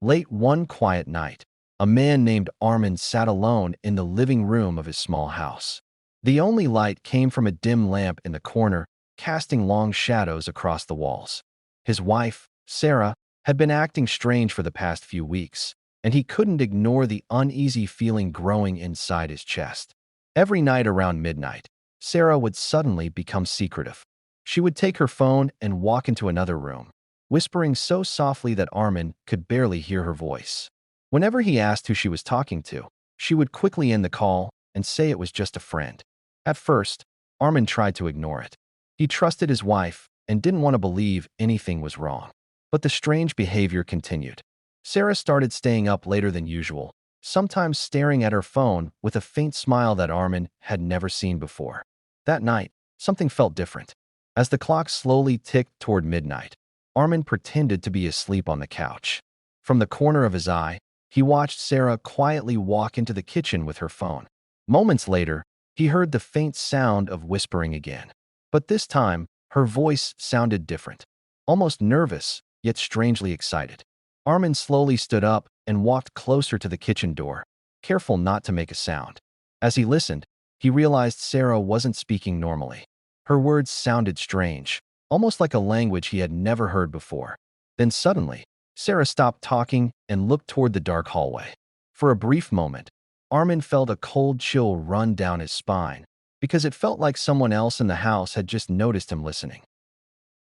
Late one quiet night, a man named Armin sat alone in the living room of his small house. The only light came from a dim lamp in the corner, casting long shadows across the walls. His wife, Sarah, had been acting strange for the past few weeks, and he couldn't ignore the uneasy feeling growing inside his chest. Every night around midnight, Sarah would suddenly become secretive. She would take her phone and walk into another room, whispering so softly that Armin could barely hear her voice. Whenever he asked who she was talking to, she would quickly end the call and say it was just a friend. At first, Armin tried to ignore it. He trusted his wife and didn't want to believe anything was wrong. But the strange behavior continued. Sarah started staying up later than usual, sometimes staring at her phone with a faint smile that Armin had never seen before. That night, something felt different. As the clock slowly ticked toward midnight, Armin pretended to be asleep on the couch. From the corner of his eye, he watched Sarah quietly walk into the kitchen with her phone. Moments later, he heard the faint sound of whispering again. But this time, her voice sounded different, almost nervous, yet strangely excited. Armin slowly stood up and walked closer to the kitchen door, careful not to make a sound. As he listened, he realized Sarah wasn't speaking normally. Her words sounded strange, almost like a language he had never heard before. Then suddenly, Sarah stopped talking and looked toward the dark hallway. For a brief moment, Armin felt a cold chill run down his spine, because it felt like someone else in the house had just noticed him listening.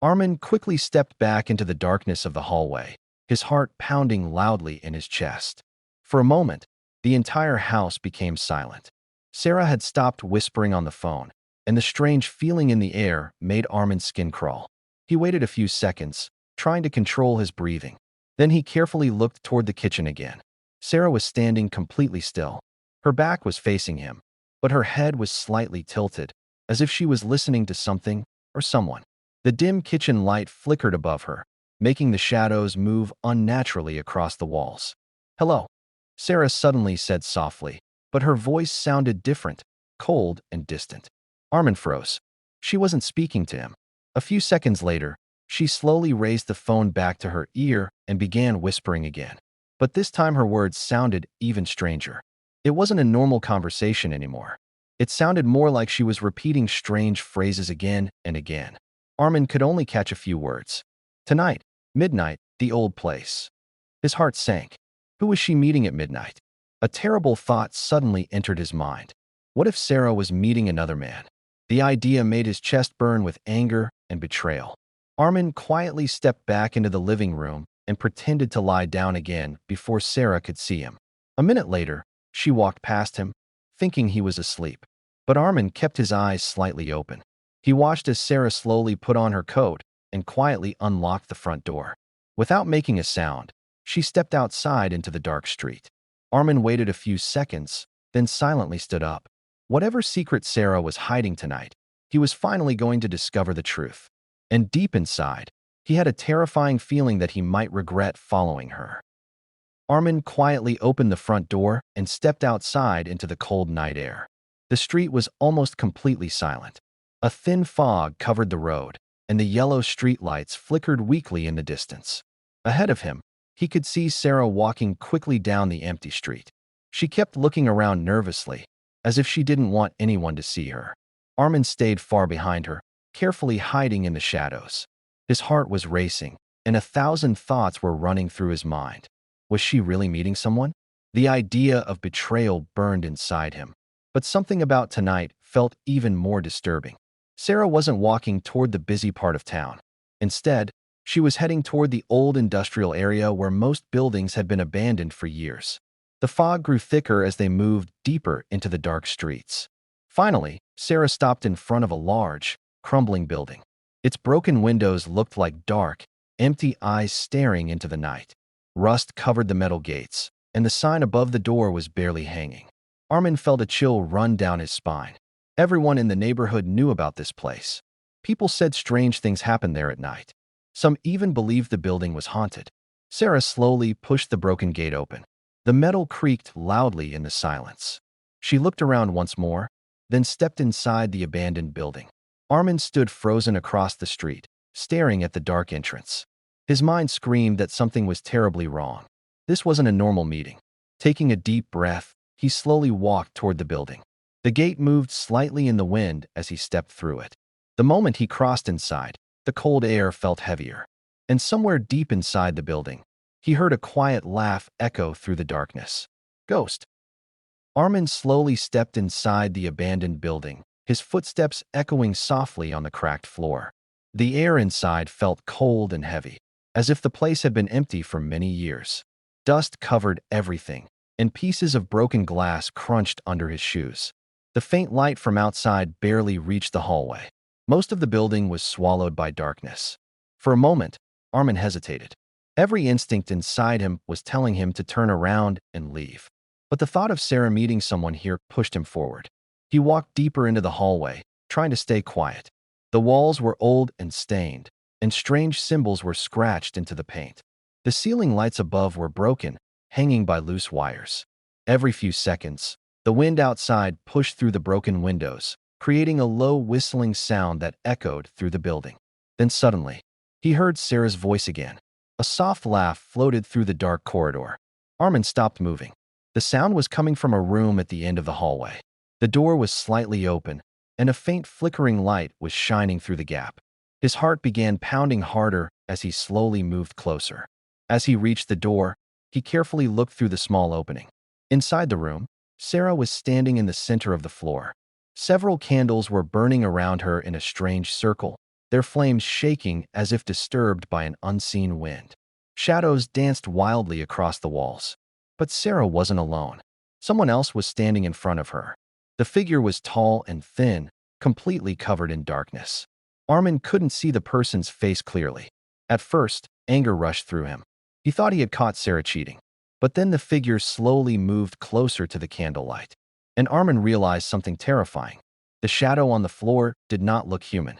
Armin quickly stepped back into the darkness of the hallway, his heart pounding loudly in his chest. For a moment, the entire house became silent. Sarah had stopped whispering on the phone, and the strange feeling in the air made Armin's skin crawl. He waited a few seconds, trying to control his breathing. Then he carefully looked toward the kitchen again. Sarah was standing completely still. Her back was facing him, but her head was slightly tilted, as if she was listening to something or someone. The dim kitchen light flickered above her, making the shadows move unnaturally across the walls. "Hello," Sarah suddenly said softly, but her voice sounded different, cold and distant. Armin froze. She wasn't speaking to him. A few seconds later, she slowly raised the phone back to her ear and began whispering again. But this time her words sounded even stranger. It wasn't a normal conversation anymore. It sounded more like she was repeating strange phrases again and again. Armin could only catch a few words. Tonight, midnight, the old place. His heart sank. Who was she meeting at midnight? A terrible thought suddenly entered his mind. What if Sarah was meeting another man? The idea made his chest burn with anger and betrayal. Armin quietly stepped back into the living room and pretended to lie down again before Sarah could see him. A minute later, she walked past him, thinking he was asleep. But Armin kept his eyes slightly open. He watched as Sarah slowly put on her coat and quietly unlocked the front door. Without making a sound, she stepped outside into the dark street. Armin waited a few seconds, then silently stood up. Whatever secret Sarah was hiding tonight, he was finally going to discover the truth. And deep inside, he had a terrifying feeling that he might regret following her. Armin quietly opened the front door and stepped outside into the cold night air. The street was almost completely silent. A thin fog covered the road, and the yellow streetlights flickered weakly in the distance. Ahead of him, he could see Sarah walking quickly down the empty street. She kept looking around nervously, as if she didn't want anyone to see her. Armin stayed far behind her, carefully hiding in the shadows. His heart was racing, and 1,000 thoughts were running through his mind. Was she really meeting someone? The idea of betrayal burned inside him. But something about tonight felt even more disturbing. Sarah wasn't walking toward the busy part of town. Instead, she was heading toward the old industrial area where most buildings had been abandoned for years. The fog grew thicker as they moved deeper into the dark streets. Finally, Sarah stopped in front of a large, crumbling building. Its broken windows looked like dark, empty eyes staring into the night. Rust covered the metal gates, and the sign above the door was barely hanging. Armin felt a chill run down his spine. Everyone in the neighborhood knew about this place. People said strange things happened there at night. Some even believed the building was haunted. Sarah slowly pushed the broken gate open. The metal creaked loudly in the silence. She looked around once more, then stepped inside the abandoned building. Armin stood frozen across the street, staring at the dark entrance. His mind screamed that something was terribly wrong. This wasn't a normal meeting. Taking a deep breath, he slowly walked toward the building. The gate moved slightly in the wind as he stepped through it. The moment he crossed inside, the cold air felt heavier. And somewhere deep inside the building, he heard a quiet laugh echo through the darkness. Ghost. Armin slowly stepped inside the abandoned building, his footsteps echoing softly on the cracked floor. The air inside felt cold and heavy, as if the place had been empty for many years. Dust covered everything, and pieces of broken glass crunched under his shoes. The faint light from outside barely reached the hallway. Most of the building was swallowed by darkness. For a moment, Armin hesitated. Every instinct inside him was telling him to turn around and leave. But the thought of Sarah meeting someone here pushed him forward. He walked deeper into the hallway, trying to stay quiet. The walls were old and stained, and strange symbols were scratched into the paint. The ceiling lights above were broken, hanging by loose wires. Every few seconds, the wind outside pushed through the broken windows, creating a low whistling sound that echoed through the building. Then suddenly, he heard Sarah's voice again. A soft laugh floated through the dark corridor. Armin stopped moving. The sound was coming from a room at the end of the hallway. The door was slightly open, and a faint flickering light was shining through the gap. His heart began pounding harder as he slowly moved closer. As he reached the door, he carefully looked through the small opening. Inside the room, Sarah was standing in the center of the floor. Several candles were burning around her in a strange circle, their flames shaking as if disturbed by an unseen wind. Shadows danced wildly across the walls. But Sarah wasn't alone. Someone else was standing in front of her. The figure was tall and thin, completely covered in darkness. Armin couldn't see the person's face clearly. At first, anger rushed through him. He thought he had caught Sarah cheating. But then the figure slowly moved closer to the candlelight. And Armin realized something terrifying. The shadow on the floor did not look human.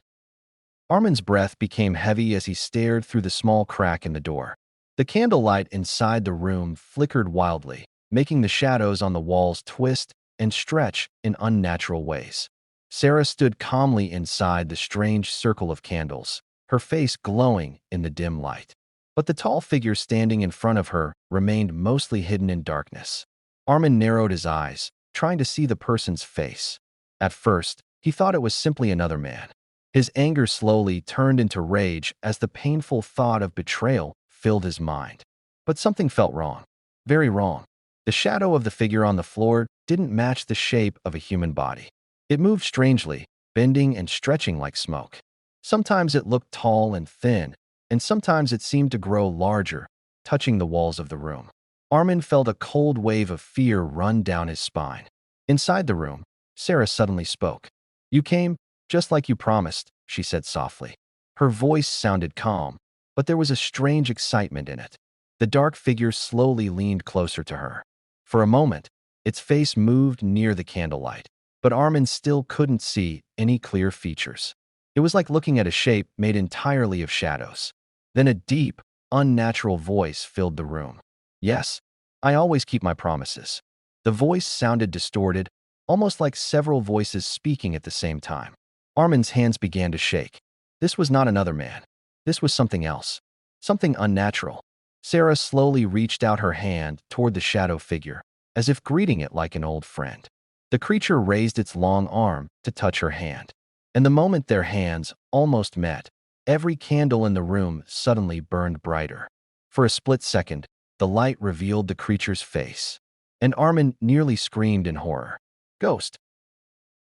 Armin's breath became heavy as he stared through the small crack in the door. The candlelight inside the room flickered wildly, making the shadows on the walls twist and stretch in unnatural ways. Sarah stood calmly inside the strange circle of candles, her face glowing in the dim light. But the tall figure standing in front of her remained mostly hidden in darkness. Armin narrowed his eyes, trying to see the person's face. At first, he thought it was simply another man. His anger slowly turned into rage as the painful thought of betrayal filled his mind. But something felt wrong. Very wrong. The shadow of the figure on the floor didn't match the shape of a human body. It moved strangely, bending and stretching like smoke. Sometimes it looked tall and thin, and sometimes it seemed to grow larger, touching the walls of the room. Armin felt a cold wave of fear run down his spine. Inside the room, Sarah suddenly spoke. "You came, just like you promised," she said softly. Her voice sounded calm, but there was a strange excitement in it. The dark figure slowly leaned closer to her. For a moment, its face moved near the candlelight, but Armin still couldn't see any clear features. It was like looking at a shape made entirely of shadows. Then a deep, unnatural voice filled the room. "Yes, I always keep my promises." The voice sounded distorted, almost like several voices speaking at the same time. Armin's hands began to shake. This was not another man. This was something else. Something unnatural. Sarah slowly reached out her hand toward the shadow figure, as if greeting it like an old friend. The creature raised its long arm to touch her hand. And the moment their hands almost met, every candle in the room suddenly burned brighter. For a split second, the light revealed the creature's face. And Armin nearly screamed in horror. "Ghost!"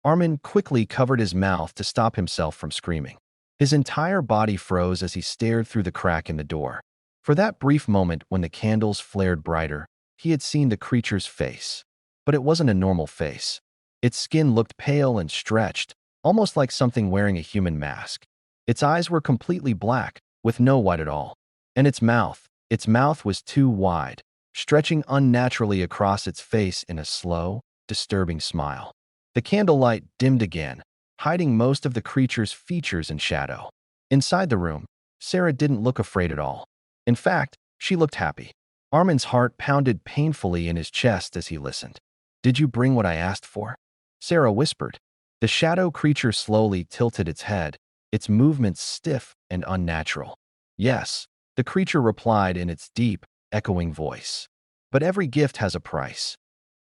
Armin quickly covered his mouth to stop himself from screaming. His entire body froze as he stared through the crack in the door. For that brief moment when the candles flared brighter, he had seen the creature's face. But it wasn't a normal face. Its skin looked pale and stretched, almost like something wearing a human mask. Its eyes were completely black, with no white at all. And its mouth was too wide, stretching unnaturally across its face in a slow, disturbing smile. The candlelight dimmed again, hiding most of the creature's features in shadow. Inside the room, Sarah didn't look afraid at all. In fact, she looked happy. Armin's heart pounded painfully in his chest as he listened. "Did you bring what I asked for?" Sarah whispered. The shadow creature slowly tilted its head, its movements stiff and unnatural. "Yes," the creature replied in its deep, echoing voice. But every gift has a price.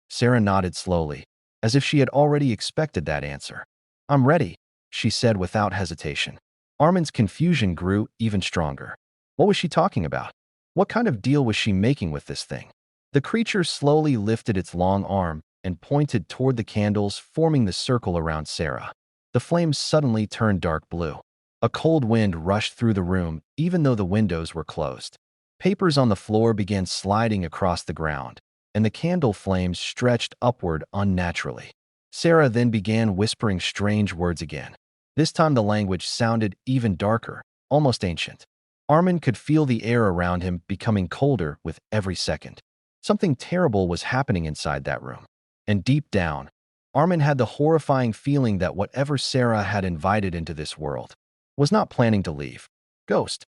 Sarah nodded slowly, as if she had already expected that answer. I'm ready, she said without hesitation. Armin's confusion grew even stronger. What was she talking about? What kind of deal was she making with this thing? The creature slowly lifted its long arm and pointed toward the candles forming the circle around Sarah. The flames suddenly turned dark blue. A cold wind rushed through the room even though the windows were closed. Papers on the floor began sliding across the ground, and the candle flames stretched upward unnaturally. Sarah then began whispering strange words again. This time the language sounded even darker, almost ancient. Armin could feel the air around him becoming colder with every second. Something terrible was happening inside that room. And deep down, Armin had the horrifying feeling that whatever Sarah had invited into this world was not planning to leave. Ghost.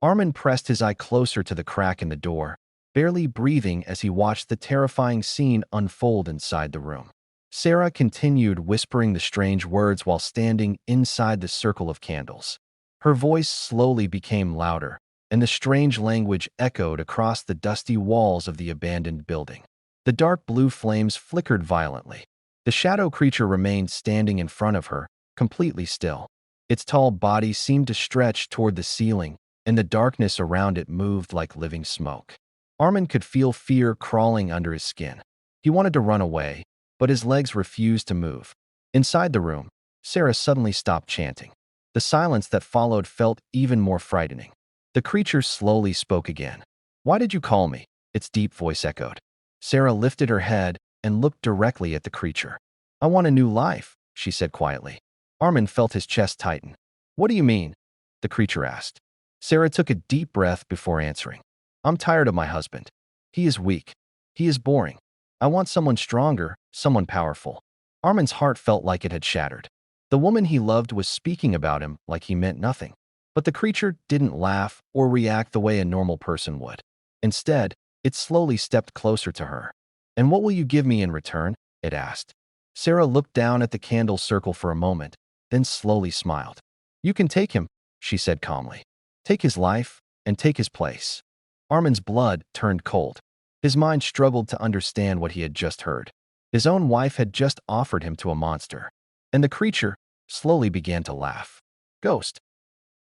Armin pressed his eye closer to the crack in the door, barely breathing as he watched the terrifying scene unfold inside the room. Sarah continued whispering the strange words while standing inside the circle of candles. Her voice slowly became louder, and the strange language echoed across the dusty walls of the abandoned building. The dark blue flames flickered violently. The shadow creature remained standing in front of her, completely still. Its tall body seemed to stretch toward the ceiling, and the darkness around it moved like living smoke. Armin could feel fear crawling under his skin. He wanted to run away, but his legs refused to move. Inside the room, Sarah suddenly stopped chanting. The silence that followed felt even more frightening. The creature slowly spoke again. "Why did you call me?" Its deep voice echoed. Sarah lifted her head and looked directly at the creature. "I want a new life," she said quietly. Armin felt his chest tighten. "What do you mean?" the creature asked. Sarah took a deep breath before answering. "I'm tired of my husband. He is weak. He is boring. I want someone stronger, someone powerful." Armin's heart felt like it had shattered. The woman he loved was speaking about him like he meant nothing. But the creature didn't laugh or react the way a normal person would. Instead, it slowly stepped closer to her. "And what will you give me in return?" it asked. Sarah looked down at the candle circle for a moment, then slowly smiled. "You can take him," she said calmly. "Take his life, and take his place." Armin's blood turned cold. His mind struggled to understand what he had just heard. His own wife had just offered him to a monster. And the creature slowly began to laugh. "Ghost."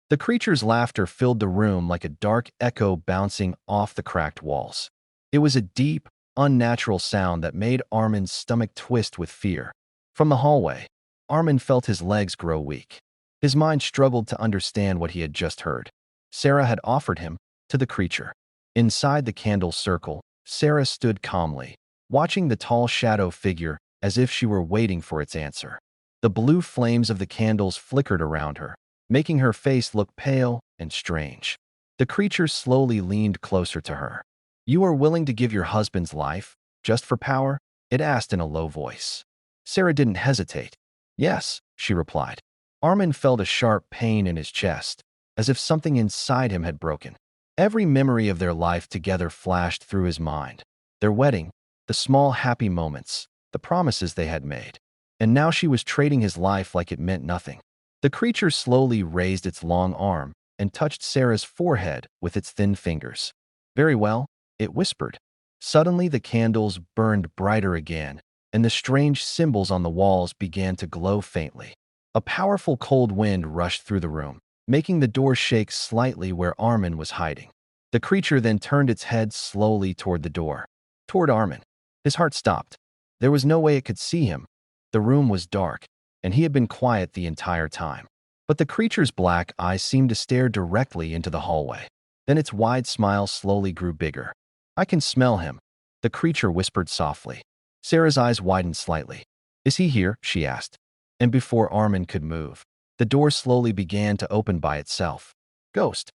The creature's laughter filled the room like a dark echo bouncing off the cracked walls. It was a deep, unnatural sound that made Armin's stomach twist with fear. From the hallway, Armin felt his legs grow weak. His mind struggled to understand what he had just heard. Sarah had offered him to the creature. Inside the candle circle, Sarah stood calmly, watching the tall shadow figure as if she were waiting for its answer. The blue flames of the candles flickered around her, making her face look pale and strange. The creature slowly leaned closer to her. "You are willing to give your husband's life, just for power?" it asked in a low voice. Sarah didn't hesitate. "Yes," she replied. Armin felt a sharp pain in his chest, as if something inside him had broken. Every memory of their life together flashed through his mind. Their wedding, the small happy moments, the promises they had made. And now she was trading his life like it meant nothing. The creature slowly raised its long arm and touched Sarah's forehead with its thin fingers. "Very well," it whispered. Suddenly the candles burned brighter again, and the strange symbols on the walls began to glow faintly. A powerful cold wind rushed through the room, making the door shake slightly where Armin was hiding. The creature then turned its head slowly toward the door, toward Armin. His heart stopped. There was no way it could see him. The room was dark, and he had been quiet the entire time. But the creature's black eyes seemed to stare directly into the hallway. Then its wide smile slowly grew bigger. "I can smell him," the creature whispered softly. Sarah's eyes widened slightly. "Is he here?" she asked. And before Armin could move, the door slowly began to open by itself. "Ghost."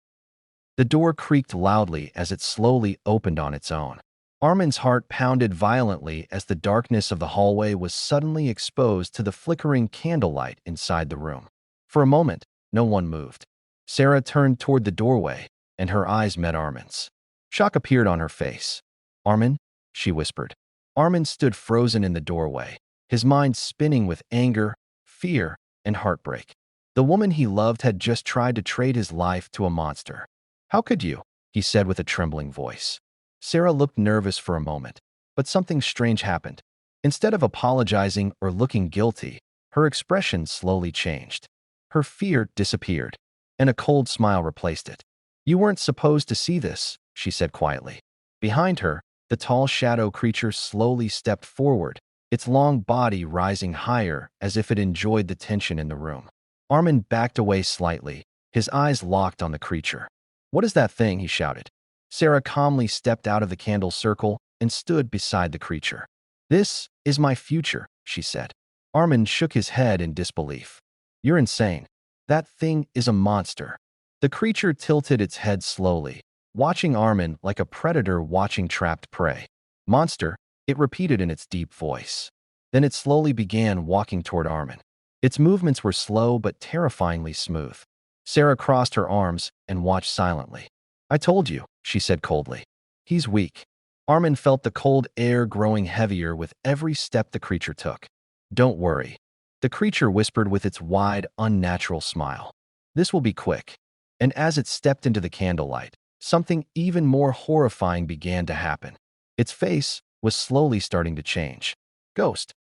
The door creaked loudly as it slowly opened on its own. Armin's heart pounded violently as the darkness of the hallway was suddenly exposed to the flickering candlelight inside the room. For a moment, no one moved. Sarah turned toward the doorway, and her eyes met Armin's. Shock appeared on her face. "Armin?" she whispered. Armin stood frozen in the doorway, his mind spinning with anger, fear, and heartbreak. The woman he loved had just tried to trade his life to a monster. "How could you?" he said with a trembling voice. Sarah looked nervous for a moment, but something strange happened. Instead of apologizing or looking guilty, her expression slowly changed. Her fear disappeared, and a cold smile replaced it. "You weren't supposed to see this," she said quietly. Behind her, the tall shadow creature slowly stepped forward, its long body rising higher as if it enjoyed the tension in the room. Armin backed away slightly, his eyes locked on the creature. "What is that thing?" he shouted. Sarah calmly stepped out of the candle circle and stood beside the creature. "This is my future," she said. Armin shook his head in disbelief. "You're insane. That thing is a monster." The creature tilted its head slowly, watching Armin like a predator watching trapped prey. "Monster," it repeated in its deep voice. Then it slowly began walking toward Armin. Its movements were slow but terrifyingly smooth. Sarah crossed her arms and watched silently. "I told you," she said coldly. "He's weak." Armin felt the cold air growing heavier with every step the creature took. "Don't worry," the creature whispered with its wide, unnatural smile. "This will be quick." And as it stepped into the candlelight, something even more horrifying began to happen. Its face was slowly starting to change. "Ghost."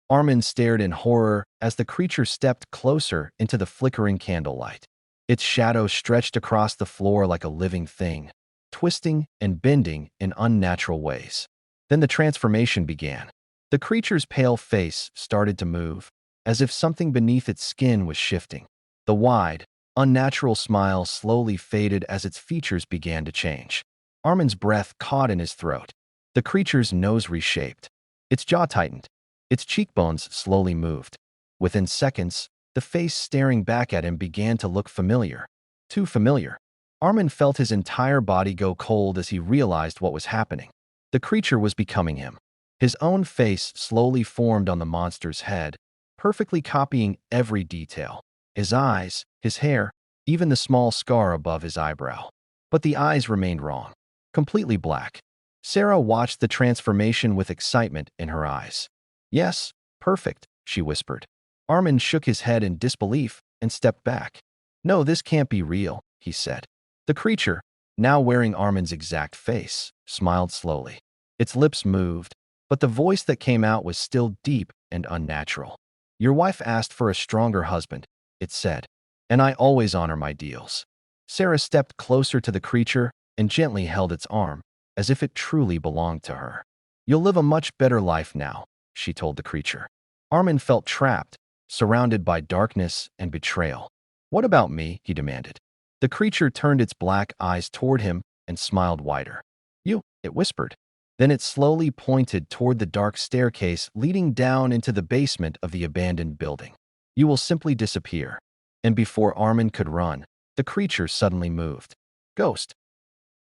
Armin stared in horror as the creature stepped closer into the flickering candlelight. Its shadow stretched across the floor like a living thing, twisting and bending in unnatural ways. Then the transformation began. The creature's pale face started to move, as if something beneath its skin was shifting. The wide, unnatural smile slowly faded as its features began to change. Armin's breath caught in his throat. The creature's nose reshaped. Its jaw tightened. Its cheekbones slowly moved. Within seconds, the face staring back at him began to look familiar. Too familiar. Armin felt his entire body go cold as he realized what was happening. The creature was becoming him. His own face slowly formed on the monster's head, perfectly copying every detail. His eyes, his hair, even the small scar above his eyebrow. But the eyes remained wrong. Completely black. Sarah watched the transformation with excitement in her eyes. "Yes, perfect," she whispered. Armin shook his head in disbelief and stepped back. "No, this can't be real," he said. The creature, now wearing Armin's exact face, smiled slowly. Its lips moved, but the voice that came out was still deep and unnatural. "Your wife asked for a stronger husband," it said, "and I always honor my deals." Sarah stepped closer to the creature and gently held its arm, as if it truly belonged to her. "You'll live a much better life now," she told the creature. Armin felt trapped, surrounded by darkness and betrayal. "What about me?" he demanded. The creature turned its black eyes toward him and smiled wider. "You," it whispered. Then it slowly pointed toward the dark staircase leading down into the basement of the abandoned building. "You will simply disappear." And before Armin could run, the creature suddenly moved. "Ghost."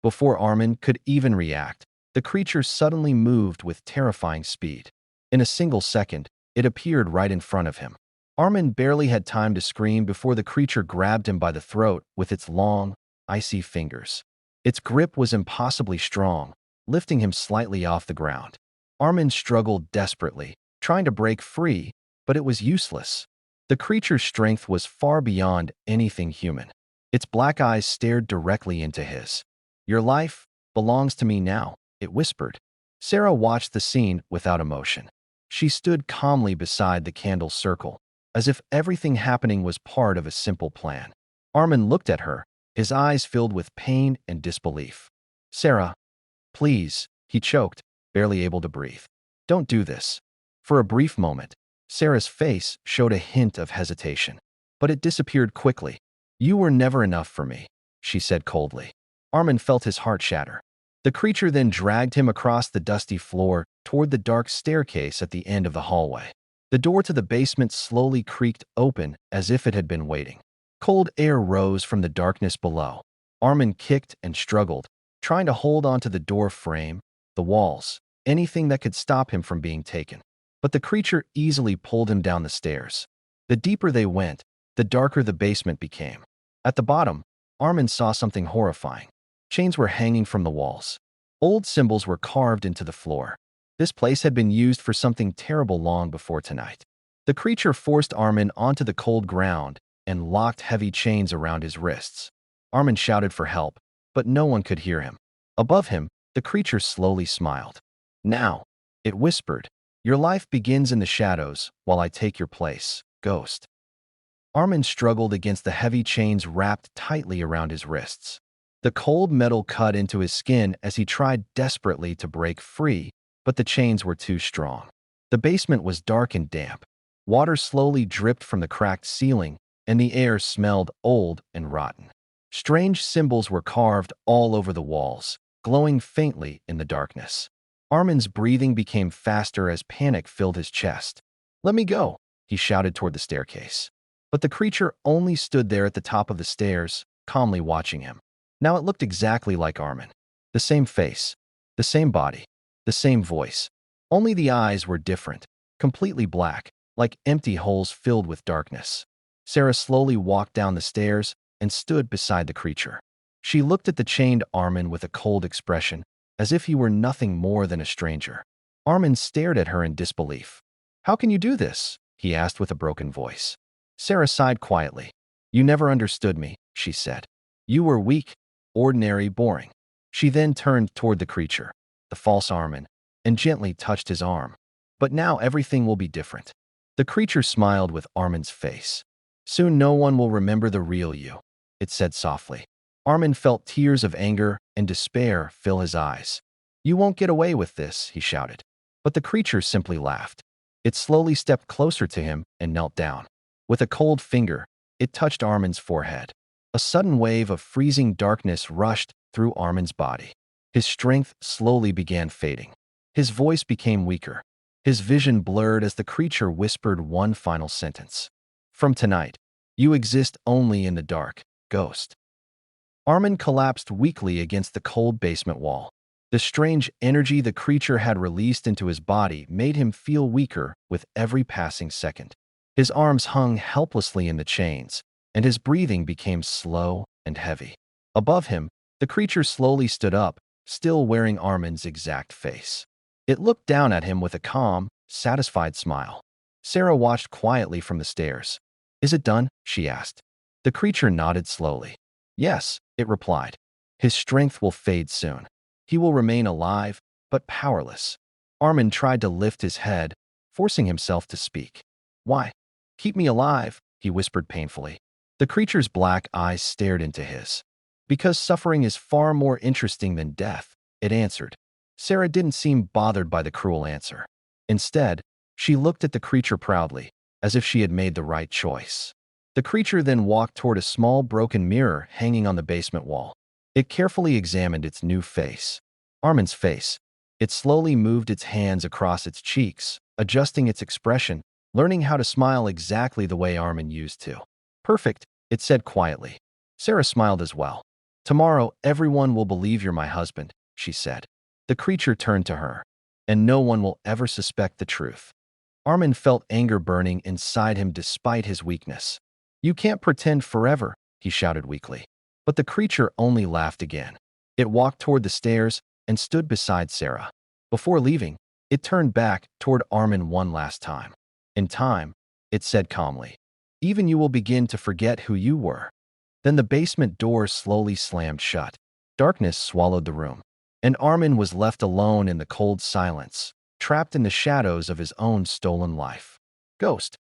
Before Armin could even react, the creature suddenly moved with terrifying speed. In a single second, it appeared right in front of him. Armin barely had time to scream before the creature grabbed him by the throat with its long, icy fingers. Its grip was impossibly strong, lifting him slightly off the ground. Armin struggled desperately, trying to break free, but it was useless. The creature's strength was far beyond anything human. Its black eyes stared directly into his. "Your life belongs to me now," it whispered. Sarah watched the scene without emotion. She stood calmly beside the candle circle, as if everything happening was part of a simple plan. Armin looked at her, his eyes filled with pain and disbelief. "Sarah, please," he choked, barely able to breathe. "Don't do this." For a brief moment, Sarah's face showed a hint of hesitation, but it disappeared quickly. "You were never enough for me," she said coldly. Armin felt his heart shatter. The creature then dragged him across the dusty floor toward the dark staircase at the end of the hallway. The door to the basement slowly creaked open as if it had been waiting. Cold air rose from the darkness below. Armin kicked and struggled, trying to hold onto the door frame, the walls, anything that could stop him from being taken. But the creature easily pulled him down the stairs. The deeper they went, the darker the basement became. At the bottom, Armin saw something horrifying. Chains were hanging from the walls. Old symbols were carved into the floor. This place had been used for something terrible long before tonight. The creature forced Armin onto the cold ground and locked heavy chains around his wrists. Armin shouted for help, but no one could hear him. Above him, The creature slowly smiled. Now, it whispered, your life begins in the shadows while I take your place, ghost. Armin struggled against the heavy chains wrapped tightly around his wrists. The cold metal cut into his skin as he tried desperately to break free, but the chains were too strong. The basement was dark and damp. Water slowly dripped from the cracked ceiling, and the air smelled old and rotten. Strange symbols were carved all over the walls, glowing faintly in the darkness. Armin's breathing became faster as panic filled his chest. Let me go, he shouted toward the staircase. But the creature only stood there at the top of the stairs, calmly watching him. Now it looked exactly like Armin. The same face, the same body, the same voice. Only the eyes were different, completely black, like empty holes filled with darkness. Sarah slowly walked down the stairs and stood beside the creature. She looked at the chained Armin with a cold expression, as if he were nothing more than a stranger. Armin stared at her in disbelief. How can you do this? He asked with a broken voice. Sarah sighed quietly. You never understood me, she said. You were weak, ordinary, boring. She then turned toward the creature, the false Armin, and gently touched his arm. But now everything will be different. The creature smiled with Armin's face. Soon no one will remember the real you, it said softly. Armin felt tears of anger and despair fill his eyes. You won't get away with this, he shouted. But the creature simply laughed. It slowly stepped closer to him and knelt down. With a cold finger, it touched Armin's forehead. A sudden wave of freezing darkness rushed through Armin's body. His strength slowly began fading. His voice became weaker. His vision blurred as the creature whispered one final sentence. From tonight, you exist only in the dark, ghost. Armin collapsed weakly against the cold basement wall. The strange energy the creature had released into his body made him feel weaker with every passing second. His arms hung helplessly in the chains, and his breathing became slow and heavy. Above him, the creature slowly stood up, still wearing Armin's exact face. It looked down at him with a calm, satisfied smile. Sarah watched quietly from the stairs. Is it done? She asked. The creature nodded slowly. Yes, it replied. His strength will fade soon. He will remain alive, but powerless. Armin tried to lift his head, forcing himself to speak. Why? Keep me alive, he whispered painfully. The creature's black eyes stared into his. Because suffering is far more interesting than death, it answered. Sarah didn't seem bothered by the cruel answer. Instead, she looked at the creature proudly, as if she had made the right choice. The creature then walked toward a small broken mirror hanging on the basement wall. It carefully examined its new face. Armin's face. It slowly moved its hands across its cheeks, adjusting its expression, learning how to smile exactly the way Armin used to. Perfect, it said quietly. Sarah smiled as well. Tomorrow, everyone will believe you're my husband, she said. The creature turned to her. And no one will ever suspect the truth. Armin felt anger burning inside him despite his weakness. You can't pretend forever, he shouted weakly. But the creature only laughed again. It walked toward the stairs and stood beside Sarah. Before leaving, it turned back toward Armin one last time. In time, it said calmly, even you will begin to forget who you were. Then the basement door slowly slammed shut. Darkness swallowed the room, and Armin was left alone in the cold silence, trapped in the shadows of his own stolen life. Ghost.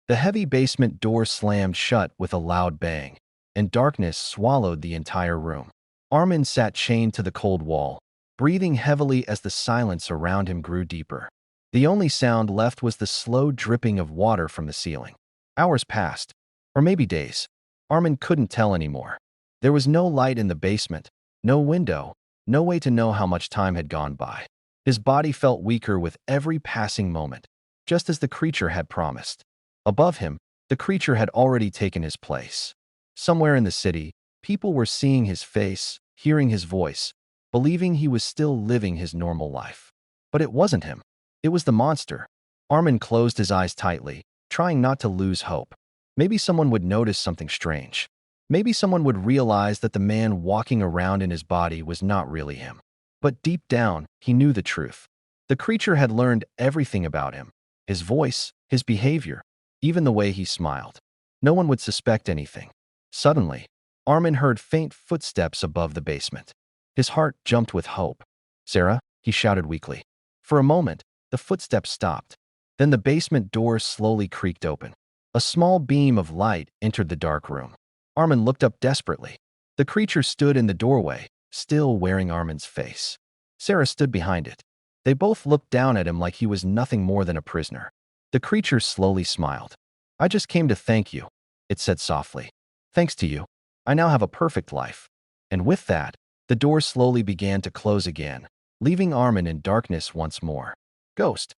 The heavy basement door slammed shut with a loud bang, and darkness swallowed the entire room. Armin sat chained to the cold wall, breathing heavily as the silence around him grew deeper. The only sound left was the slow dripping of water from the ceiling. Hours passed, or maybe days. Armin couldn't tell anymore. There was no light in the basement, no window, no way to know how much time had gone by. His body felt weaker with every passing moment, just as the creature had promised. Above him, the creature had already taken his place. Somewhere in the city, people were seeing his face, hearing his voice, believing he was still living his normal life. But it wasn't him. It was the monster. Armin closed his eyes tightly, trying not to lose hope. Maybe someone would notice something strange. Maybe someone would realize that the man walking around in his body was not really him. But deep down, he knew the truth. The creature had learned everything about him. His voice, his behavior, even the way he smiled. No one would suspect anything. Suddenly, Armin heard faint footsteps above the basement. His heart jumped with hope. "Sarah," he shouted weakly. For a moment, the footsteps stopped. Then the basement door slowly creaked open. A small beam of light entered the dark room. Armin looked up desperately. The creature stood in the doorway, still wearing Armin's face. Sarah stood behind it. They both looked down at him like he was nothing more than a prisoner. The creature slowly smiled. "I just came to thank you," it said softly. "Thanks to you, I now have a perfect life." And with that, the door slowly began to close again, leaving Armin in darkness once more. Ghost.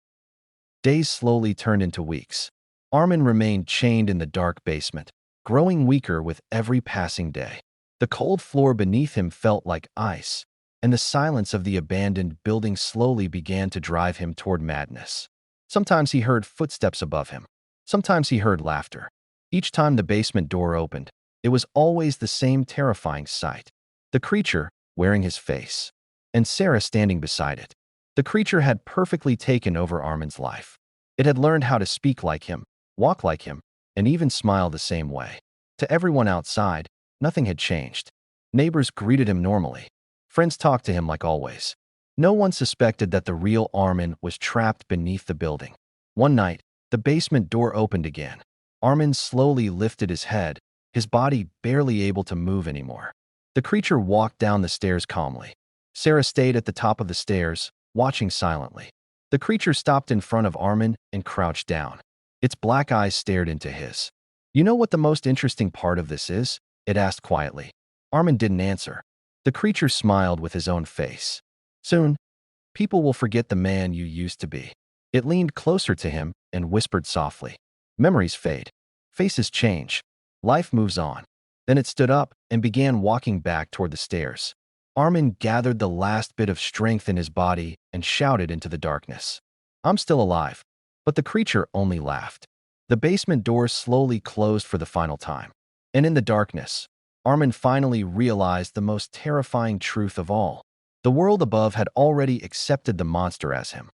Days slowly turned into weeks. Armin remained chained in the dark basement, growing weaker with every passing day. The cold floor beneath him felt like ice, and the silence of the abandoned building slowly began to drive him toward madness. Sometimes he heard footsteps above him. Sometimes he heard laughter. Each time the basement door opened, it was always the same terrifying sight. The creature, wearing his face, and Sarah standing beside it. The creature had perfectly taken over Armin's life. It had learned how to speak like him, walk like him, and even smile the same way. To everyone outside, nothing had changed. Neighbors greeted him normally. Friends talked to him like always. No one suspected that the real Armin was trapped beneath the building. One night, the basement door opened again. Armin slowly lifted his head, his body barely able to move anymore. The creature walked down the stairs calmly. Sarah stayed at the top of the stairs, watching silently. The creature stopped in front of Armin and crouched down. Its black eyes stared into his. "You know what the most interesting part of this is?" it asked quietly. Armin didn't answer. The creature smiled with his own face. "Soon, people will forget the man you used to be." It leaned closer to him and whispered softly. "Memories fade. Faces change. Life moves on." Then it stood up and began walking back toward the stairs. Armin gathered the last bit of strength in his body and shouted into the darkness, "I'm still alive." But the creature only laughed. The basement door slowly closed for the final time. And in the darkness, Armin finally realized the most terrifying truth of all. The world above had already accepted the monster as him.